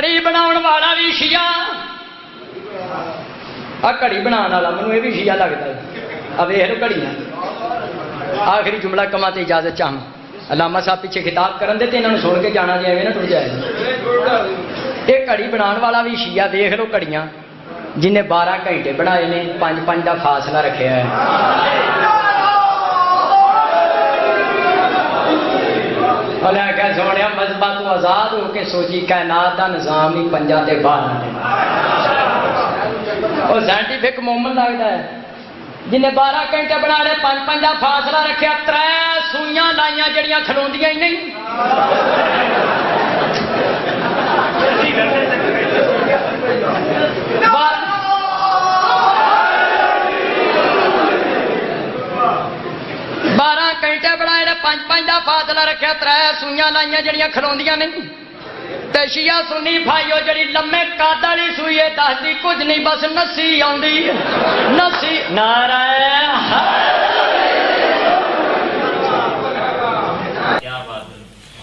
کڑی بناؤن والا بھی شیعہ کڑی بنا والا مینوں یہ بھی شیعہ لگتا ہے اب یہ کڑیاں آخری جملہ کما تے اجازت چاہوں علامہ صاحب پیچھے خطاب کرن دے تے انہاں نوں سن کے جانا جائے نا ٹر جائے یہ کڑی بنان والا بھی شیعہ دیکھ لو کڑیاں جن نے 12 گھنٹے بنائے نے 5-5 کا فاصلہ رکھا ہے سونے مذہبہ تو آزاد ہو کے سوچی کائنات کا نظام ہی 5 تے 12 اور سائنٹیفک مومن لگتا ہے جن نے 12 گھنٹے بنا لے 5-5 کا فاصلہ رکھا 3 سوئیاں لائیاں جڑیاں کھلوندیاں ہی نہیں 12 گھنٹے بنائے 5-5 کا فاصلہ رکھا 3 سوئیاں لائیاں جڑیاں کھلوندیاں نہیں تے شیعہ سنی بھائیو جڑی لمے قد والی سوئی ہے دسدی کچھ نہیں بس نسی آوندی نسی نعرہ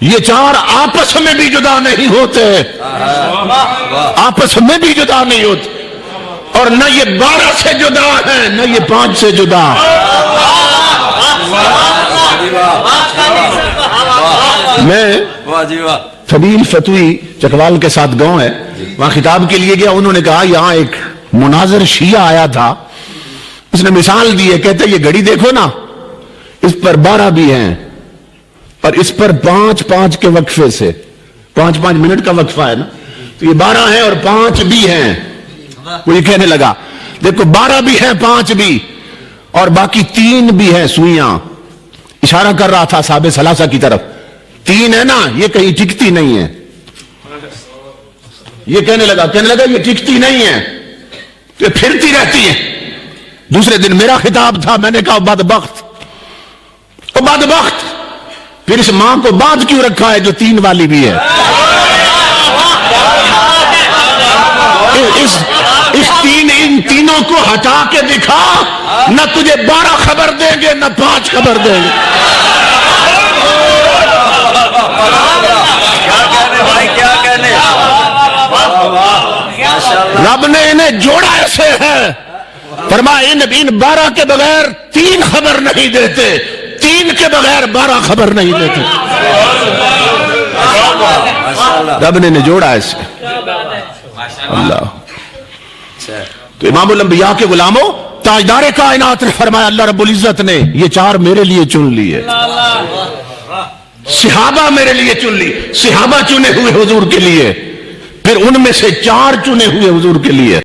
یہ 4 آپس میں بھی جدا نہیں ہوتے آپس میں بھی جدا نہیں ہوتے اور نہ یہ 12 سے جدا ہے نہ یہ 5 سے جدا میں فبیل فتوی چکوال کے ساتھ گاؤں ہے وہاں خطاب کے لیے گیا انہوں نے کہا یہاں ایک مناظر شیعہ آیا تھا اس نے مثال دی ہے کہتے یہ گھڑی دیکھو نا اس پر 12 بھی ہیں اور اس پر 5-5 کے وقفے سے 5-5 منٹ کا وقفہ ہے نا تو یہ 12 ہیں اور 5 بھی ہیں وہ یہ کہنے لگا دیکھو 12 بھی ہیں 5 بھی اور باقی 3 بھی ہیں سوئیاں اشارہ کر رہا تھا صحابہ ثلاثہ کی طرف 3 ہے نا یہ کہیں ٹکتی نہیں ہے یہ کہنے لگا یہ ٹکتی نہیں ہے یہ پھرتی رہتی ہے دوسرے دن میرا خطاب تھا میں نے کہا بدبخت پھر اس ماں کو بعد کیوں رکھا ہے جو 3 والی بھی ہے ان تینوں کو ہٹا کے دکھا نہ تجھے 12 خبر دیں گے نہ 5 خبر دیں گے رب نے انہیں جوڑا ایسے ہے فرمایا ان 12 کے بغیر 3 خبر نہیں دیتے 3 کے بغیر 12 خبر نہیں دیتے رب نے انہیں جوڑا ایسے اللہ تو امام الانبیاء کے غلاموں تاجدار کائنات نے فرمایا اللہ رب العزت نے یہ 4 میرے لیے چن لیے صحابہ میرے لیے چن لی صحابہ چنے ہوئے حضور کے لیے پھر ان میں سے 4 چنے ہوئے حضور کے لیے